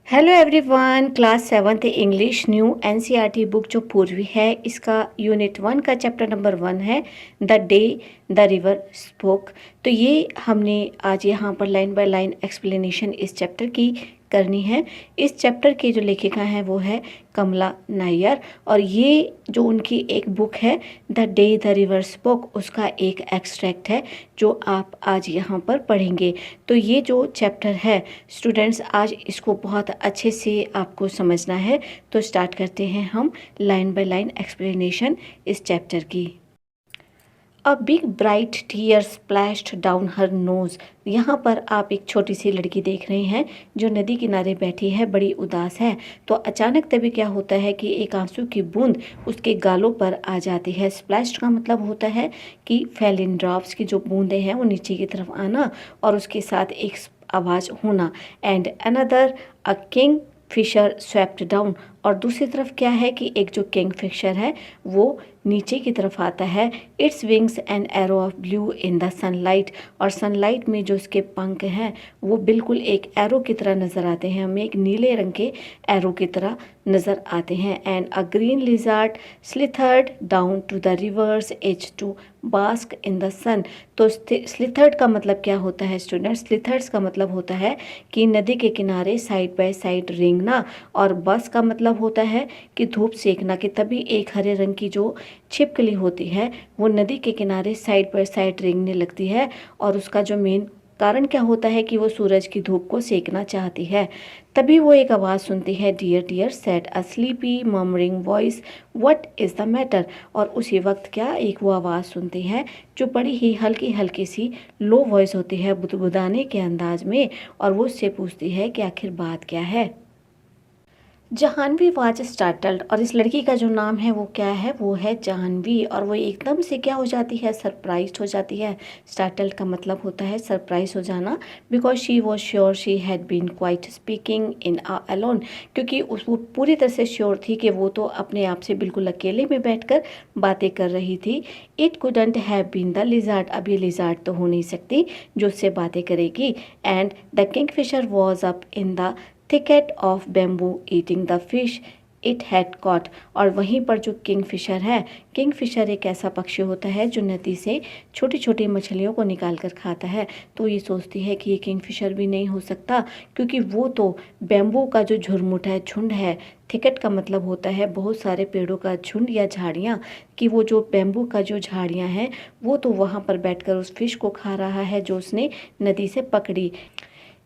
Hello everyone, class 7th English new NCERT book जो पूर्वी है, इसका यूनिट 1 का चैप्टर नंबर 1 है the day the river spoke. तो ये हमने आज यहाँ पर लाइन बाय लाइन एक्सप्लेनेशन इस चैप्टर की करनी है। इस चैप्टर की जो लेखिका है वो है कमला नायर, और ये जो उनकी एक बुक है the day the river spoke, उसका एक एक्सट्रैक्ट है जो आप आज यहाँ पर पढ़ेंगे। तो ये जो चैप्टर है स्टूडेंट्स, आज इसको बहुत अच्छे से आपको समझना है। तो स्टार्ट करते हैं हम लाइन बाय लाइन एक्सप्लेनेशन इस चैप्टर की। A big bright tear splashed down her nose. यहाँ पर आप एक छोटी सी लड़की देख रहे हैं जो नदी किनारे बैठी है, बड़ी उदास है। तो अचानक तभी क्या होता है कि एक आंसू की बूंद उसके गालों पर आ जाती है। स्प्लैश्ड का मतलब होता है कि फेल इन ड्रॉप्स की जो बूंदें हैं वो नीचे की तरफ आना और उसके साथ एक आवाज़ होना। And another a kingfisher swept down, और दूसरी तरफ क्या है कि एक जो किंग फिशर है वो नीचे की तरफ आता है। Its wings and arrow of blue in the sunlight, और सनलाइट में जो उसके पंख हैं वो बिल्कुल एक एरो की तरह नज़र आते हैं, हमें एक नीले रंग के एरो की तरह नज़र आते हैं। And a green lizard slithered down to the river's edge to bask in the sun. तो स्लिथर्ड का मतलब क्या होता है स्टूडेंट्स? स्लिथर्ड्स का मतलब होता है कि नदी के किनारे साइड बाय साइड रेंगना, और बस का मतलब होता है कि धूप सेकना, कि तभी एक हरे रंग की जो छिपकली होती है वो नदी के किनारे साइड बाय साइड रेंगने लगती है, और उसका जो मेन कारण क्या होता है कि वो सूरज की धूप को सेकना चाहती है। तभी वो एक आवाज़ सुनती है, dear dear said a sleepy murmuring voice what is the matter. और उसी वक्त क्या एक वो आवाज़ सुनती है जो बड़ी ही हल्की हल्की सी लो वॉइस होती है, बुदबुदाने के अंदाज में, और वो उससे पूछती है कि आखिर बात क्या है। जाह्नवी वाज स्टार्टल्ड, और इस लड़की का जो नाम है वो क्या है? वो है जाह्नवी, और वो एकदम से क्या हो जाती है? सरप्राइज्ड हो जाती है। स्टार्टल्ड का मतलब होता है सरप्राइज हो जाना। Because she was sure she had been quite speaking in a alone, क्योंकि वो पूरी तरह से श्योर थी कि वो तो अपने आप से बिल्कुल अकेले में बैठकर बातें कर रही थी। It couldn't have been the lizard, अब ये लिजार्ड तो हो नहीं सकती जो उससे बातें करेगी। And the Kingfisher was up in the thicket of bamboo eating the fish it had caught, और वहीं पर जो किंगफिशर है, किंगफिशर एक ऐसा पक्षी होता है जो नदी से छोटी छोटी मछलियों को निकाल कर खाता है। तो ये सोचती है कि ये किंगफिशर भी नहीं हो सकता, क्योंकि वो तो बैम्बू का जो झुरमुट है, झुंड है। थिकेट का मतलब होता है बहुत सारे पेड़ों का झुंड या झाड़ियाँ, कि वो जो बैम्बू का जो झाड़ियाँ हैं वो तो वहाँ पर बैठकर उस फिश को खा रहा है जो उसने नदी से पकड़ी।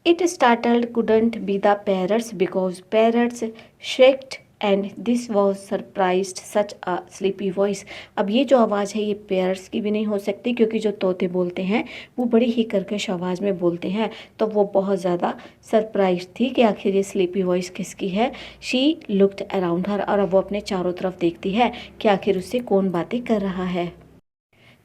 It startled couldn't be the parrots because parrots shrieked and this was surprised such a sleepy voice। अब ये जो आवाज़ है ये पेयर्स की भी नहीं हो सकती, क्योंकि जो तोते बोलते हैं वो बड़ी ही कर्कश आवाज़ में बोलते हैं। तो वो बहुत ज़्यादा सरप्राइज थी कि आखिर ये स्लीपी वॉइस किसकी है। शी लुक्ड अराउंड हर, और अब वो अपने चारों तरफ देखती है कि आखिर उससे कौन बातें कर रहा है।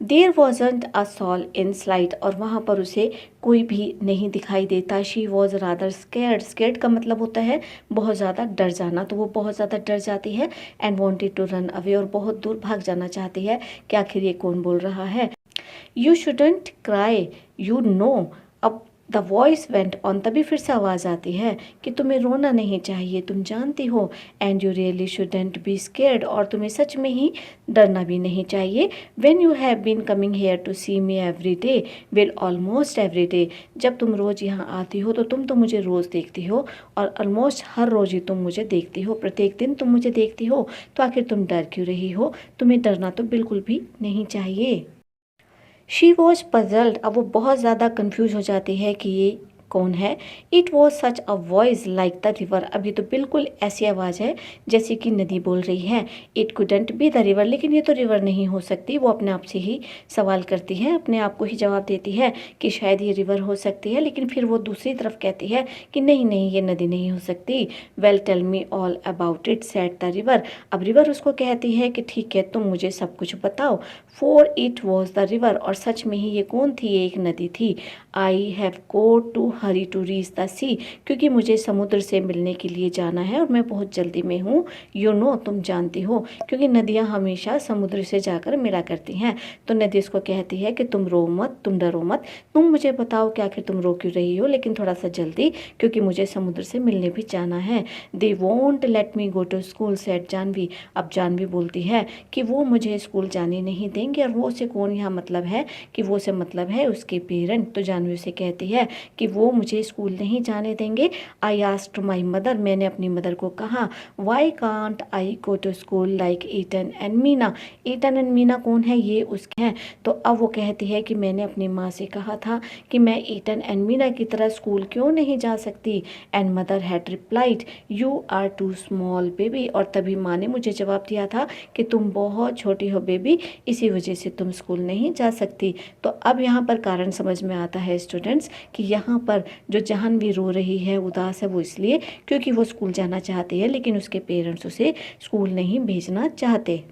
There wasn't a soul in sight, और वहाँ पर उसे कोई भी नहीं दिखाई देता। She was rather scared, scared का मतलब होता है बहुत ज़्यादा डर जाना, तो वो बहुत ज़्यादा डर जाती है। And wanted to run away, और बहुत दूर भाग जाना चाहती है कि आखिर ये कौन बोल रहा है। You shouldn't cry you know, अब द वॉइस वेंट ऑन, तभी फिर से आवाज़ आती है कि तुम्हें रोना नहीं चाहिए, तुम जानती हो। And you really shouldn't be scared, और तुम्हें सच में ही डरना भी नहीं चाहिए। When you have been coming here to see me every day, well almost every day, जब तुम रोज़ यहाँ आती हो तो तुम तो मुझे रोज़ देखती हो, और ऑलमोस्ट हर रोज़ ही तुम मुझे देखती हो, प्रत्येक दिन तुम मुझे देखती हो, तो आखिर तुम डर क्यों रही हो? तुम्हें डरना तो बिल्कुल भी नहीं चाहिए। शी वॉज पजल्ड, अब वो बहुत ज़्यादा कन्फ्यूज हो जाती है कि ये कौन है। It was such a voice like the river, अभी तो बिल्कुल ऐसी आवाज़ है जैसे कि नदी बोल रही है। It couldn't be the river, लेकिन ये तो रिवर नहीं हो सकती। वो अपने आप से ही सवाल करती है, अपने आप को ही जवाब देती है कि शायद ये रिवर हो सकती है, लेकिन फिर वो दूसरी तरफ कहती है कि नहीं नहीं, ये नदी नहीं हो सकती। Well tell me all about it said the river, अब रिवर उसको कहती है कि ठीक है तुम मुझे सब कुछ बताओ। For it was the river, और सच में ही ये कौन थी? ये एक नदी थी। I have go to hurry to reach the sea, क्योंकि मुझे समुद्र से मिलने के लिए जाना है और मैं बहुत जल्दी में हूँ। यू नो, तुम जानती हो, क्योंकि नदियाँ हमेशा समुद्र से जाकर मिला करती हैं। तो नदी उसको कहती है कि तुम रो मत, तुम डरो मत, तुम मुझे बताओ कि आखिर तुम रो क्यों रही हो, लेकिन थोड़ा सा जल्दी, क्योंकि मुझे समुद्र से मिलने भी जाना है। They won't let me go to school said Janvi. अब जानवी बोलती है कि वो मुझे स्कूल जाने नहीं देंगे, और वो से कौन यहाँ मतलब है कि वो से मतलब है उसके पेरेंट। तो जानवी उसे कहती है कि वो मुझे स्कूल नहीं जाने देंगे। आई आस्क्ड माई मदर, मैंने अपनी मदर को कहा, why can't I go to school like eaten and Meena. Ittan and Meena कौन है, ये उसके हैं। तो अब वो कहती है कि मैंने अपनी माँ से कहा था कि मैं ईटन एंड मीना की तरह स्कूल क्यों नहीं जा सकती। And mother had replied, you are too small baby. और तभी माँ ने मुझे जवाब दिया था कि तुम बहुत छोटी हो बेबी, इसी वजह से तुम स्कूल नहीं जा सकती। तो अब यहाँ पर कारण समझ में आता है स्टूडेंट्स कि यहाँ पर जो जाह्नवी रो रही है, उदास है, वो इसलिए क्योंकि वो स्कूल जाना चाहती है, लेकिन उसके पेरेंट्स उसे स्कूल नहीं भेजना चाहते।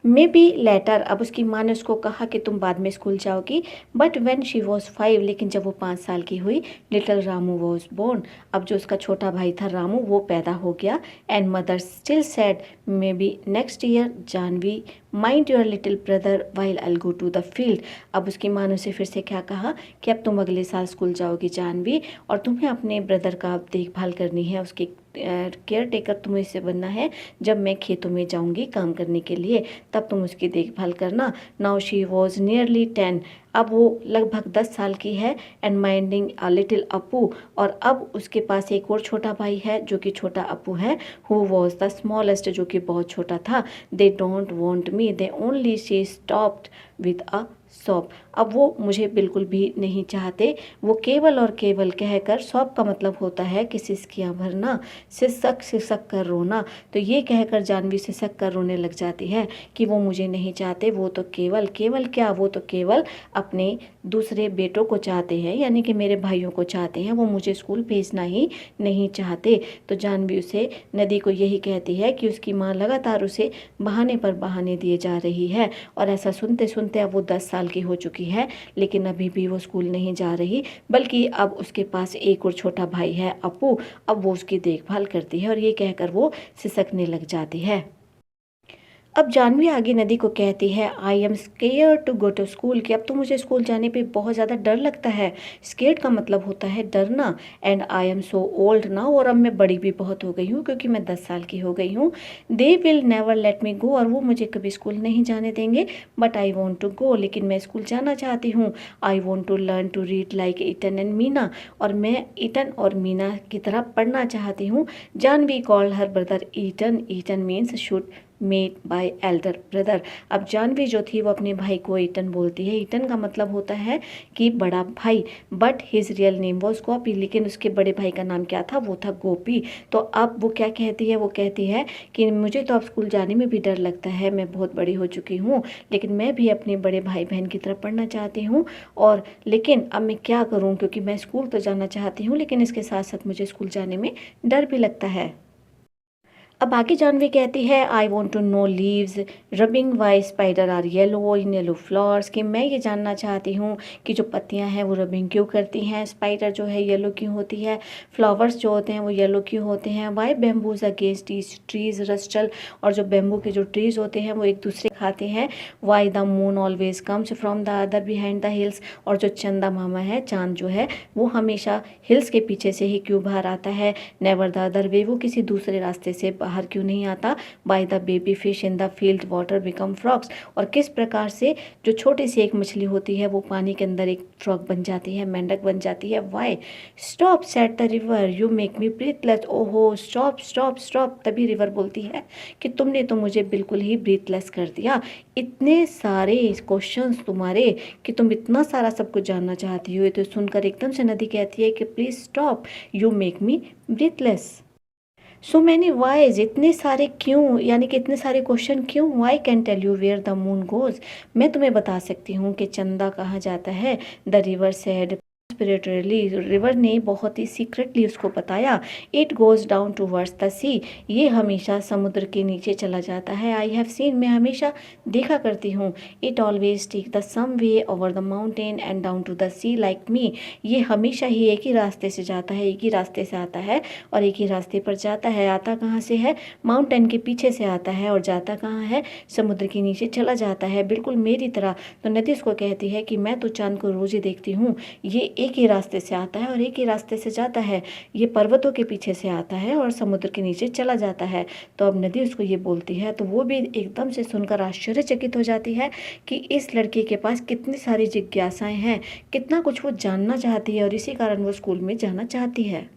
मे बी लेटर, अब उसकी माँ ने उसको कहा कि तुम बाद में स्कूल जाओगी। बट वेन शी वॉज 5, लेकिन जब वो 5 साल की हुई, लिटिल रामू वॉज बोर्न, अब जो उसका छोटा भाई था रामू, वो पैदा हो गया। And mother still said, maybe next year Janvi mind your little brother while I go to the field. अब उसकी माँ ने उसे फिर से क्या कहा कि अब तुम अगले साल स्कूल जाओगी जानवी, और तुम्हें अपने ब्रदर का देखभाल करनी है, उसकी केयर टेकर तुम्हें इससे बनना है। जब मैं खेतों में जाऊंगी काम करने के लिए, तब तुम उसकी देखभाल करना। नाउ शी वॉज नियरली 10, अब वो लगभग 10 साल की है। एंड माइंडिंग अ लिटिल अपू, और अब उसके पास एक और छोटा भाई है जो कि छोटा अपू है। हु वॉज द स्मॉलेस्ट, जो कि बहुत छोटा था। They don't want me, they only she stopped with a shop. अब वो मुझे बिल्कुल भी नहीं चाहते, वो केवल और केवल कहकर, सॉप का मतलब होता है कि सिसकियाँ भरना, सिसक सिसक कर रोना। तो ये कहकर जानवी सिसक कर रोने लग जाती है कि वो मुझे नहीं चाहते, वो तो केवल केवल क्या, वो तो केवल अपने दूसरे बेटों को चाहते हैं, यानी कि मेरे भाइयों को चाहते हैं, वो मुझे स्कूल भेजना ही नहीं चाहते। तो जानवी उसे, नदी को यही कहती है कि उसकी माँ लगातार उसे बहाने पर बहाने दिए जा रही है। और ऐसा सुनते सुनते अब वो 10 साल की हो चुकी है, लेकिन अभी भी वो स्कूल नहीं जा रही, बल्कि अब उसके पास एक और छोटा भाई है अपू। अब वो उसकी देखभाल करती है, और ये कहकर वो सिसकने लग जाती है। अब जानवी आगे नदी को कहती है, I am scare to go to school, कि अब तो मुझे स्कूल जाने पे बहुत ज़्यादा डर लगता है। स्केर्ड का मतलब होता है डरना। And I am so old now, और अब मैं बड़ी भी बहुत हो गई हूँ, क्योंकि मैं 10 साल की हो गई हूँ। They will never let me go, और वो मुझे कभी स्कूल नहीं जाने देंगे। But I want to go, लेकिन मैं स्कूल जाना चाहती हूँ। I want to learn to read like eaten and Meena, और मैं ईटन और मीना की तरह पढ़ना चाहती हूँ। Janvi called her brother Ittan, Ittan means should made by elder brother. अब जानवी जो थी वो अपने भाई को ईटन बोलती है। ईटन का मतलब होता है कि बड़ा भाई, but his real name was Gopi, लेकिन उसके बड़े भाई का नाम क्या था, वो था गोपी। तो अब वो क्या कहती है, वो कहती है कि मुझे तो अब स्कूल जाने में भी डर लगता है, मैं बहुत बड़ी हो चुकी हूँ, लेकिन मैं भी अपने बड़े भाई बहन की तरफ पढ़ना चाहती हूँ। और लेकिन अब मैं क्या करूँ, क्योंकि मैं स्कूल तो जाना चाहती हूँ, लेकिन इसके साथ साथ मुझे स्कूल जाने में डर भी लगता है। अब आगे जानवी कहती है, I want to know leaves rubbing why spider are yellow in yellow flowers, कि मैं ये जानना चाहती हूँ कि जो पत्तियाँ हैं वो रबिंग क्यों करती हैं, स्पाइडर जो है येलो क्यों होती है, फ्लावर्स जो होते हैं वो येलो क्यों होते हैं, वाई बेम्बूज अगेंस्ट ईच ट्रीज रस्टल, और जो बेम्बू के जो ट्रीज होते हैं वो एक दूसरे खाते हैं। Why the moon always comes from the other behind the hills, और जो चंदा मामा है, चांद जो है, वो हमेशा हिल्स के पीछे से ही क्यों बाहर आता है। नेवर द अदर वे, वो किसी दूसरे रास्ते से बाहर क्यों नहीं आता। By the baby fish in the field water become frogs, और किस प्रकार से जो छोटी सी एक मछली होती है वो पानी के अंदर एक फ्रॉग बन जाती है, मेंढक बन जाती है। Why stop said the river you make me breathless, ओहो स्टॉप स्टॉप स्टॉप, तभी रिवर बोलती है कि तुमने तो मुझे बिल्कुल ही ब्रीथलेस कर दिया। इतने सारे क्वेश्चंस तुम्हारे कि तुम इतना सारा सब कुछ जानना चाहती हो। तो सुनकर एकदम से नदी कहती है कि please stop, you make me breathless. So many whys, इतने सारे क्यों, यानी कि इतने सारे क्वेश्चन क्यों। Why can tell you where the moon goes, मैं तुम्हें बता सकती हूँ कि चंदा कहाँ जाता है। The river said spiritually river ने बहुत ही सीक्रेटली उसको बताया, it goes down towards the sea, ये हमेशा समुद्र के नीचे चला जाता है। आई हैव सीन, मैं हमेशा देखा करती हूँ, it always take the same way over the mountain and down to the sea like me, ये हमेशा ही एक ही रास्ते से जाता है, एक ही रास्ते से आता है और एक ही रास्ते पर जाता है। आता कहाँ से है? माउंटेन के पीछे से आता है और जाता कहाँ है? समुद्र के नीचे चला जाता है, बिल्कुल मेरी तरह। तो नदी उसको कहती है कि मैं तो चांद को रोज ही देखती हूँ, ये एक ही रास्ते से आता है और एक ही रास्ते से जाता है, ये पर्वतों के पीछे से आता है और समुद्र के नीचे चला जाता है। तो अब नदी उसको ये बोलती है, तो वो भी एकदम से सुनकर आश्चर्यचकित हो जाती है कि इस लड़के के पास कितनी सारी जिज्ञासाएं हैं, कितना कुछ वो जानना चाहती है और इसी कारण वो स्कूल में जाना चाहती है।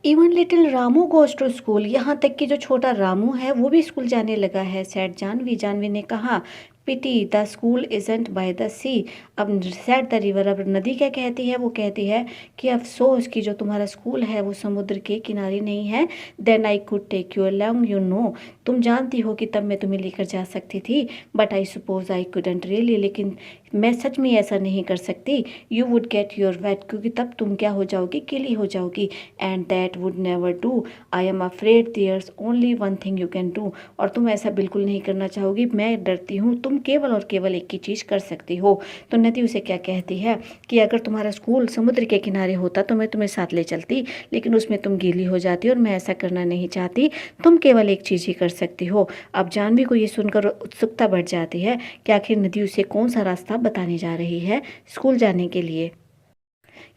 Even little Ramu goes to school, यहाँ तक कि जो छोटा रामू है वो भी स्कूल जाने लगा है। सैड जानवी, जानवी ने कहा, pity the school isn't by the sea, अब सैड द रिवर, अब नदी क्या कहती है? वो कहती है कि अफसोस कि जो तुम्हारा स्कूल है वो समुद्र के किनारे नहीं है। Then I could take you along, you know, तुम जानती हो कि तब मैं तुम्हें लेकर जा सकती थी, but I suppose I couldn't really, लेकिन मैं सच में ऐसा नहीं कर सकती। You would get your wet, क्योंकि तब तुम क्या हो जाओगी? गीली हो जाओगी। And that would never do, I am afraid there's only one thing you can do, और तुम ऐसा बिल्कुल नहीं करना चाहोगी, मैं डरती हूँ, तुम केवल और केवल एक ही चीज़ कर सकती हो। तो नदी उसे क्या कहती है कि अगर तुम्हारा स्कूल समुद्र के किनारे होता तो मैं तुम्हें साथ ले चलती, लेकिन उसमें तुम गीली हो जाती और मैं ऐसा करना नहीं चाहती, तुम केवल एक चीज़ ही कर सकती हो। अब जानवी को ये सुनकर उत्सुकता बढ़ जाती है कि आखिर नदी उसे कौन सा रास्ता बताने जा रही है स्कूल जाने के लिए।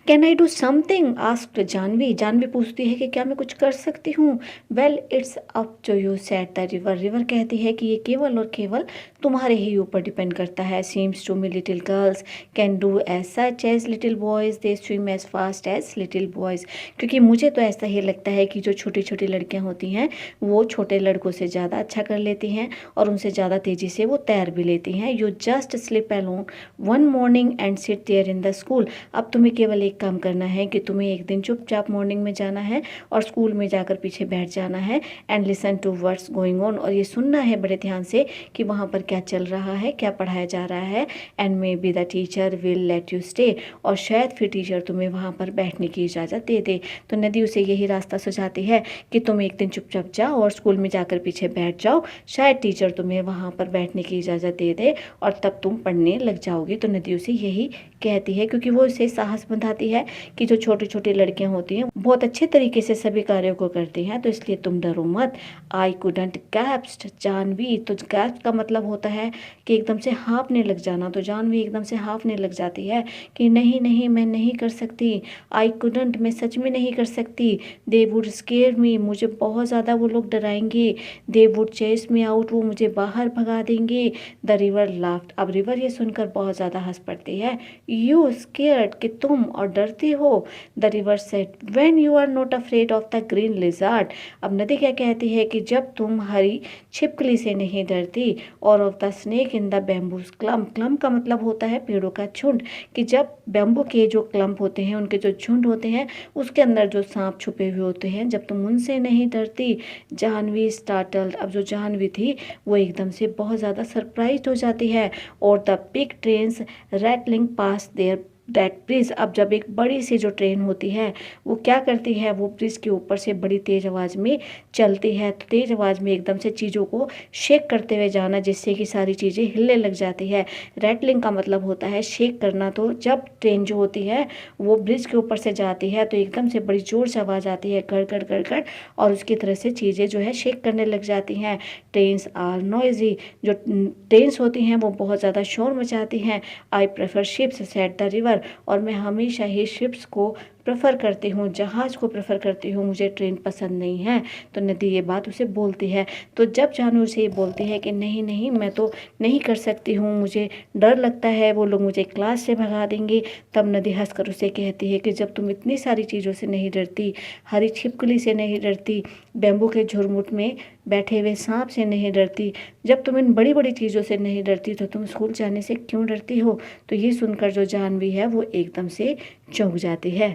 Can I do something? Asked Janvi, Janvi पूछती है कि क्या मैं कुछ कर सकती हूँ? Well it's up to you, said the river, river कहती है कि ये केवल और केवल तुम्हारे ही ऊपर डिपेंड करता है। Seems to me little girls can do as such as little boys, they swim as fast as little boys, क्योंकि मुझे तो ऐसा ही लगता है कि जो छोटी छोटी लड़कियाँ होती हैं वो छोटे लड़कों से ज़्यादा अच्छा कर लेती हैं और उनसे ज़्यादा तेज़ी से वो तैर भी लेती हैं। You just slip alone one morning and sit there in the school, अब तुम्हें केवल एक काम करना है कि तुम्हें एक दिन चुपचाप मॉर्निंग में जाना है और स्कूल में जाकर पीछे बैठ जाना है and listen to what's going on, और ये सुनना है बड़े ध्यान से कि वहाँ पर क्या चल रहा है, क्या पढ़ाया जा रहा है। And may be the teacher will let you stay, और शायद फिर टीचर तुम्हें वहाँ पर बैठने की इजाज़त दे दे। तो नदी उसे यही रास्ता सुझाती है कि तुम एक दिन चुपचाप जाओ और स्कूल में जाकर पीछे बैठ जाओ, शायद टीचर तुम्हें वहाँ पर बैठने की इजाज़त दे दे और तब तुम पढ़ने लग जाओगी। तो नदी उसे यही कहती है क्योंकि वो उसे साहस बंधाती है कि जो छोटी छोटी लड़कियां होती हैं बहुत अच्छे तरीके से सभी कार्यों को करती हैं, तो इसलिए तुम डरो मत। आई कुडंट गैस्प्ड जानवी, तो गैस्प का मतलब होता है कि एकदम से हाँफने लग जाना, तो जानवी एकदम से हाँफने लग जाती है कि नहीं नहीं मैं नहीं कर सकती। आई कुडंट, मैं सच में नहीं कर सकती। दे वुड स्केयर मी, मुझे बहुत ज़्यादा वो लोग डराएंगे। They would chase me out, वो मुझे बाहर भगा देंगे। द रिवर लाफ्ड, अब रिवर ये सुनकर बहुत ज़्यादा हंस पड़ती है। यू स्केयर्ड, कि तुम और डरती हो। The river said when you are not afraid of the green lizard, अब नदी क्या कहती है कि जब तुम हरी छिपकली से नहीं डरती और of the snake in the bamboos clump, clump का मतलब होता है पेड़ों का झुंड, कि जब बैम्बू के जो क्लम्प होते हैं उनके जो झुंड होते हैं उसके अंदर जो सांप छुपे हुए होते हैं, जब तुम उनसे नहीं डरती। जानवी स्टार्टल्ड, अब जो जानवी थी वो एकदम से बहुत ज़्यादा सरप्राइज हो जाती है। और the big trains rattling pass there that bridge, अब जब एक बड़ी सी जो ट्रेन होती है वो क्या करती है, वो ब्रिज के ऊपर से बड़ी तेज़ आवाज़ में चलती है, तो तेज़ आवाज़ में एकदम से चीज़ों को शेक करते हुए जाना जिससे कि सारी चीज़ें हिलने लग जाती है। रैटलिंग का मतलब होता है शेक करना, तो जब ट्रेन जो होती है वो ब्रिज के ऊपर से जाती है तो एकदम से बड़ी ज़ोर से आवाज़ आती है गड़ गड़ गड़ गड़, और उसकी तरह से चीज़ें जो है शेक करने लग जाती हैं। ट्रेन्स आर नॉइजी, जो ट्रेन्स होती हैं वो बहुत ज़्यादा शोर मचाती हैं। I prefer ships said the river, और मैं हमेशा ही शिप्स को प्रेफर करती हूँ, जहाज़ को प्रेफर करती हूँ, मुझे ट्रेन पसंद नहीं है। तो नदी ये बात उसे बोलती है। तो जब जानू उसे ये बोलती है कि नहीं नहीं मैं तो नहीं कर सकती हूँ, मुझे डर लगता है, वो लोग मुझे क्लास से भगा देंगे, तब नदी हंसकर उसे कहती है कि जब तुम इतनी सारी चीज़ों से नहीं डरती, हरी छिपकली से नहीं डरती, बैम्बू के झुरमुट में बैठे हुए सांप से नहीं डरती, जब तुम इन बड़ी बड़ी चीज़ों से नहीं डरती तो तुम स्कूल जाने से क्यों डरती हो। तो ये सुनकर जो जानवी है वो एकदम से चौंक जाती है।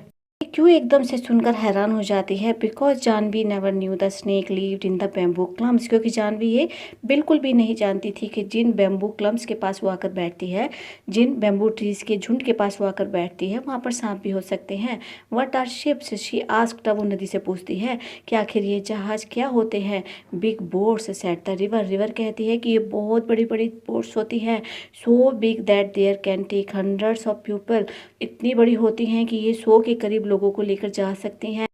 क्यों एकदम से सुनकर हैरान हो जाती है? Because Janvi never knew the snake lived in the bamboo clumps, क्योंकि जानवी ये बिल्कुल भी नहीं जानती थी कि जिन बैम्बू क्लम्स के पास वो आकर बैठती है, जिन बैम्बू ट्रीज के झुंड के पास वो आकर बैठती है, वहाँ पर सांप भी हो सकते हैं। What are ships, she asked, वो नदी से पूछती है कि आखिर ये जहाज क्या होते हैं? Big boats said the river, river कहती है कि ये बहुत बड़ी बड़ी बोट्स होती हैं, so big that there can take hundreds of people, इतनी बड़ी होती हैं कि ये 100 के करीब लोगों को लेकर जा सकती हैं।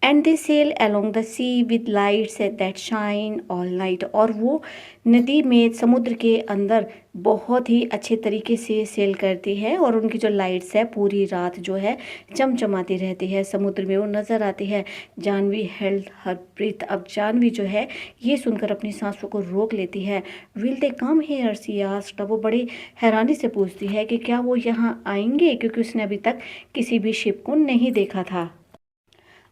And they sail along the sea with lights that shine all night, और वो नदी में, समुद्र के अंदर बहुत ही अच्छे तरीके से सेल करती है, और उनकी जो लाइट्स है पूरी रात जो है चमचमाती रहती है, समुद्र में वो नज़र आती है। जानवी हेल्ड हर ब्रीथ, अब जानवी जो है ये सुनकर अपनी सांसों को रोक लेती है। Will they come here, she asked, वो बड़ी हैरानी से पूछती है कि क्या वो यहाँ आएंगे, क्योंकि उसने अभी तक किसी भी शिप को नहीं देखा था।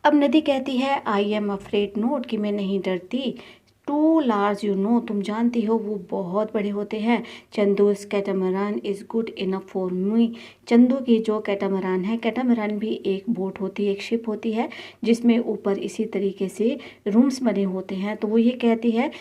अब नदी कहती है आई एम अफ्रेड नोट, कि मैं नहीं डरती। टू लार्ज यू नो, तुम जानती हो वो बहुत बड़े होते हैं। Chandu's catamaran is good enough for me, Chandu की जो कैटामरान है, कैटामरान भी एक बोट होती है, एक शिप होती है जिसमें ऊपर इसी तरीके से रूम्स बने होते हैं। तो वो ये कहती है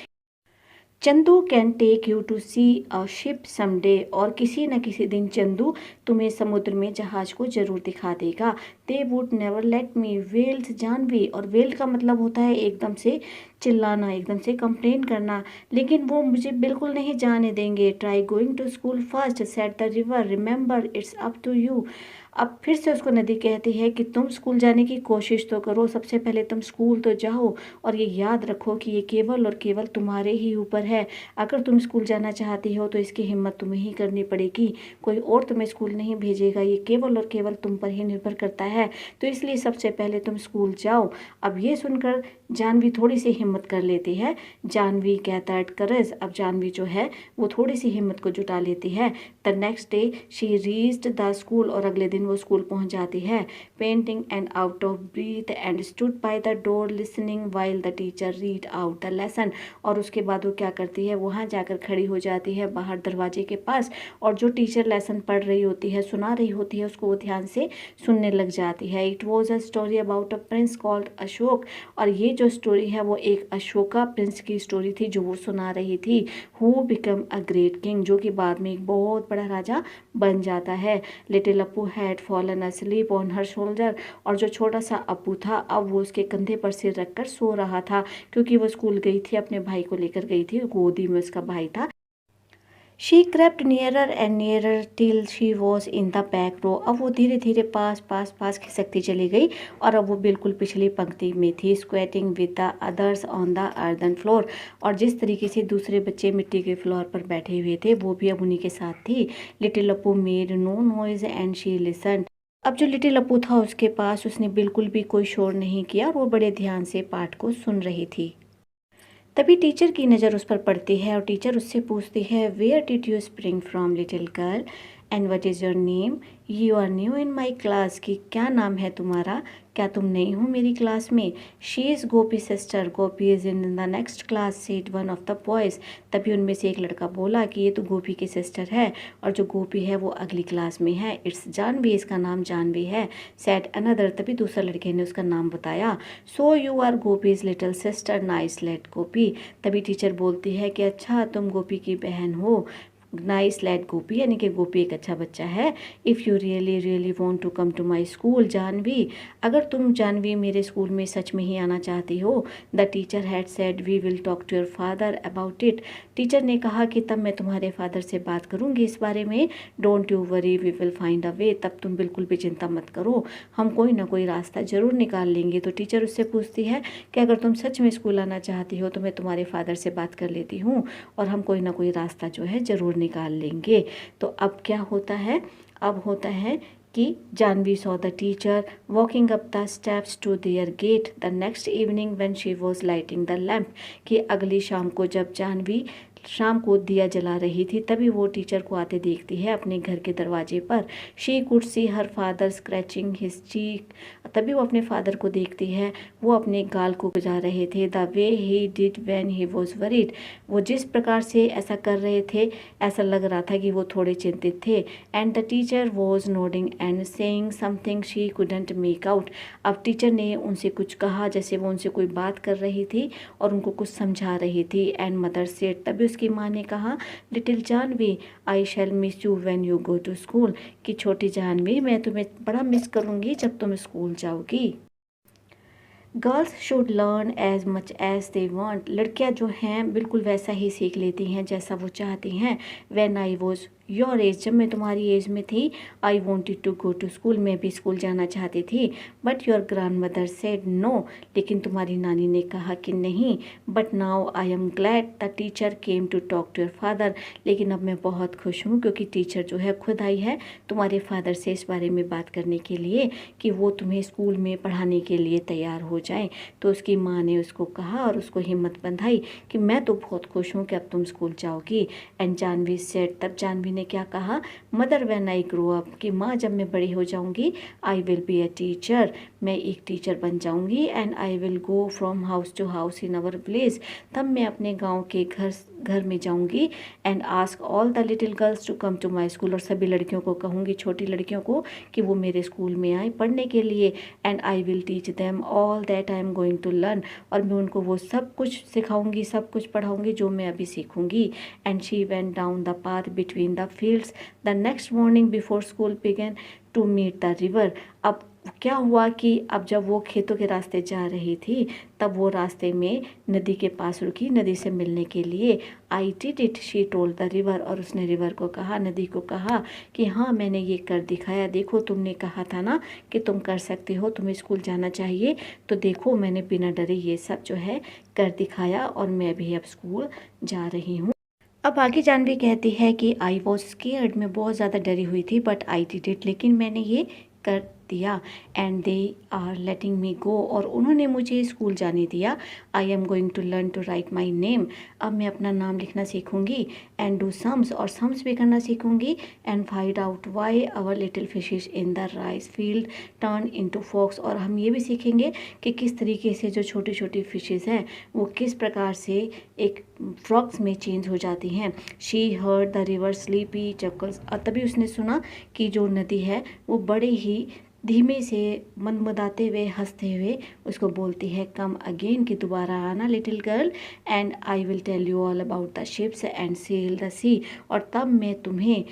Chandu can take you to see a ship someday, और किसी न किसी दिन चंदू तुम्हें समुद्र में जहाज को जरूर दिखा देगा। They would never let me, wails Janvi, और वेल का मतलब होता है एकदम से चिल्लाना, एकदम से कंप्लेन करना, लेकिन वो मुझे बिल्कुल नहीं जाने देंगे। Try going to school first said the river, remember it's up to you. अब फिर से उसको नदी कहती है कि तुम स्कूल जाने की कोशिश तो करो, सबसे पहले तुम स्कूल तो जाओ, और ये याद रखो कि ये केवल और केवल तुम्हारे ही ऊपर है। अगर तुम स्कूल जाना चाहती हो तो इसकी हिम्मत तुम्हें ही करनी पड़ेगी, कोई और तुम्हें स्कूल नहीं भेजेगा, ये केवल और केवल तुम पर ही निर्भर करता है, तो इसलिए सबसे पहले तुम स्कूल जाओ। अब ये सुनकर जानवी थोड़ी सी हिम्मत कर लेती है। जानवी कहता है करज, अब जानवी जो है वो थोड़ी सी हिम्मत को जुटा लेती है। The next day she reached the school, और अगले दिन वो स्कूल पहुंच जाती है। Painting and out of breath and stood by the door listening while the teacher read out the lesson, और उसके बाद वो क्या करती है, वहाँ जाकर खड़ी हो जाती है बाहर दरवाजे के पास, और जो टीचर लेसन पढ़ रही होती है, सुना रही होती है, उसको वो ध्यान से सुनने लग जाती है। It was a story about a prince called Ashok, और ये जो स्टोरी है वो एक अशोका प्रिंस की स्टोरी थी जो वो सुना रही थी। Who become a great king, जो कि बाद में एक बहुत बड़ा राजा बन जाता है। Little Appu had fallen asleep on her shoulder, और जो छोटा सा अप्पू था अब वो उसके कंधे पर सिर रखकर सो रहा था, क्योंकि वो स्कूल गई थी, अपने भाई को लेकर गई थी, गोदी में उसका भाई था। She crept nearer and nearer till she was in the back row, अब वो धीरे धीरे पास पास पास खिसकती चली गई, और अब वो बिल्कुल पिछली पंक्ति में थी। Squatting with the others on the earthen floor, और जिस तरीके से दूसरे बच्चे मिट्टी के फ्लोर पर बैठे हुए थे वो भी अब उन्हीं के साथ थी। Little Appu made no noise and she listened, अब जो लिटिल अप्पू था उसके पास, उसने बिल्कुल भी कोई शोर नहीं किया, और वो बड़े ध्यान से पाठ को सुन रही थी। तभी टीचर की नज़र उस पर पड़ती है, और टीचर उससे पूछती है where did you spring from little girl and what is your name, you are new in my class, की क्या नाम है तुम्हारा, क्या तुम नई हो मेरी क्लास में। She is Gopi sister, Gopi is in the next class said one of the boys, तभी उनमें से एक लड़का बोला कि ये तो गोपी की सिस्टर है, और जो गोपी है वो अगली क्लास में है। इट्स जानवी, इसका नाम जानवी है। सेड अनदर, तभी दूसरे लड़के ने उसका नाम बताया। So you are Gopi's little sister, nice let Gopi, तभी टीचर बोलती है कि अच्छा तुम गोपी की बहन हो, नाइस लैड गोपी, यानी कि गोपी एक अच्छा बच्चा है। If you really really want to come to my school Janvi, अगर तुम जानवी मेरे स्कूल में सच में ही आना चाहती हो। The teacher had said we will talk to your father about it, teacher ने कहा कि तब मैं तुम्हारे फादर से बात करूँगी इस बारे में। Don't you worry we will find a way, तब तुम बिल्कुल भी चिंता मत करो, हम कोई ना कोई रास्ता ज़रूर निकाल लेंगे। तो टीचर उससे पूछती है कि अगर तुम सच में स्कूल आना चाहती हो तो मैं तुम्हारे फादर से बात कर लेती हूँ, और हम कोई ना कोई रास्ता जो है ज़रूर निकाल लेंगे। तो अब क्या होता है, अब होता है कि Janvi saw the teacher walking up the steps to their gate the next evening when she was lighting the lamp, कि अगली शाम को जब जानवी शाम को दिया जला रही थी, तभी वो टीचर को आते देखती है अपने घर के दरवाजे पर। She could see her father scratching his cheek. तभी वो अपने फादर को देखती है, वो अपने गाल को गुजा रहे थे। The way he did when he was worried. वो जिस प्रकार से ऐसा कर रहे थे, ऐसा लग रहा था कि वो थोड़े चिंतित थे। And the teacher was nodding and saying something she couldn't make out. अब टीचर ने उनसे कुछ कहा, जैसे वो उनसे कोई बात कर रही थी और उनको कुछ समझा रही थी। एंड मदर सेड, तभी उसकी माँ ने कहा, little Janvi I shall miss you when you go to school. कि छोटी जानवी, मैं तुम्हें बड़ा मिस करूँगी जब तुम स्कूल जाओगी। Girls should learn as much as they want. लड़कियां जो हैं बिल्कुल वैसा ही सीख लेती हैं जैसा वो चाहती हैं। When I was your age, जब मैं तुम्हारी एज में थी, I wanted to go to school, मैं भी स्कूल जाना चाहती थी। But your grandmother said no, लेकिन तुम्हारी नानी ने कहा कि नहीं। But now I am glad the teacher came to talk to your father. लेकिन अब मैं बहुत खुश हूँ क्योंकि टीचर जो है खुद आई है तुम्हारे फादर से इस बारे में बात करने के लिए कि वो तुम्हें स्कूल में पढ़ाने के लिए तैयार हो जाए। तो उसकी माँ ने उसको कहा और उसको हिम्मत बंधाई कि मैं तो बहुत खुश हूँ कि अब तुम स्कूल जाओगी। एंड जानवी सेड, तब जानवी ने क्या कहा, mother when I grow up, कि माँ जब मैं बड़ी हो जाऊंगी, I will be a teacher, मैं एक टीचर बन जाऊंगी। And I will go from house to house in our village, तब मैं अपने गांव के घर में जाऊंगी। And ask all the little girls to come to my school, और सभी लड़कियों को कहूँगी, छोटी लड़कियों को, कि वो मेरे स्कूल में आए पढ़ने के लिए। And I will teach them all that I am going to learn, और मैं उनको वो सब कुछ सिखाऊंगी, सब कुछ पढ़ाऊंगी जो मैं अभी सीखूंगी। And she went down the path between the fields the next morning before school began to meet the river. अब क्या हुआ कि अब जब वो खेतों के रास्ते जा रही थी, तब वो रास्ते में नदी के पास रुकी, नदी से मिलने के लिए। I did it, she told the river, और उसने रिवर को कहा, नदी को कहा कि हाँ मैंने ये कर दिखाया, देखो तुमने कहा था ना कि तुम कर सकते हो, तुम्हें स्कूल जाना चाहिए, तो देखो मैंने बिना डरे ये सब जो है कर दिखाया और मैं भी अब स्कूल जा रही हूँ। अब आगे जानवी कहती है कि आई वॉज स्केयर्ड, मैं बहुत ज़्यादा डरी हुई थी, बट आई डिड इट, लेकिन मैंने ये कर दिया। And they are letting me go, और उन्होंने मुझे स्कूल जाने दिया। I am going to learn to write my name, अब मैं अपना नाम लिखना सीखूंगी। एंड डू सम्स, और सम्स भी करना सीखूंगी। And find out why our little fishes in the rice field turn into fox, और हम ये भी सीखेंगे कि किस तरीके से जो छोटी छोटी फिशेज हैं वो किस प्रकार से एक फ्रॉक्स में चेंज हो जाती हैं। She heard the river sleepy chuckles, और तभी उसने सुना कि जो नदी है वो बड़े ही धीमे से मनमुदाते हुए हंसते हुए उसको बोलती है, कम अगेन, कि दोबारा आना little girl, and I will tell you all about the ships and sail the sea, और तब मैं तुम्हें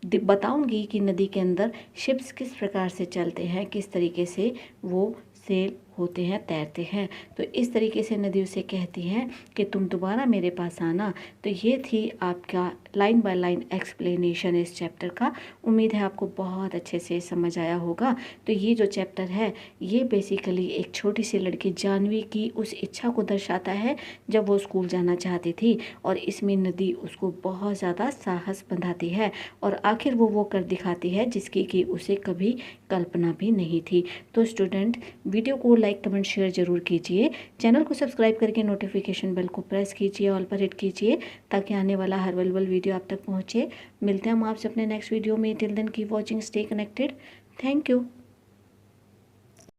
बताऊंगी कि नदी के अंदर शिप्स किस प्रकार से चलते हैं, किस तरीके से वो सेल होते हैं, तैरते हैं। तो इस तरीके से नदी उसे कहती है कि तुम दोबारा मेरे पास आना। तो ये थी आपका लाइन बाय लाइन एक्सप्लेनेशन इस चैप्टर का। उम्मीद है आपको बहुत अच्छे से समझ आया होगा। तो ये जो चैप्टर है ये बेसिकली एक छोटी सी लड़की जानवी की उस इच्छा को दर्शाता है जब वो स्कूल जाना चाहती थी, और इसमें नदी उसको बहुत ज़्यादा साहस बंधाती है और आखिर वो कर दिखाती है जिसकी कि उसे कभी कल्पना भी नहीं थी। तो स्टूडेंट, वीडियो को लाइक कमेंट शेयर जरूर कीजिए, चैनल को सब्सक्राइब करके नोटिफिकेशन बेल को प्रेस कीजिए, ऑल पर हिट कीजिए, ताकि आने वाला हर वेलेबल वीडियो आप तक पहुंचे। मिलते हैं हम आपसे अपने नेक्स्ट वीडियो में। Till then keep watching, stay connected. Thank you.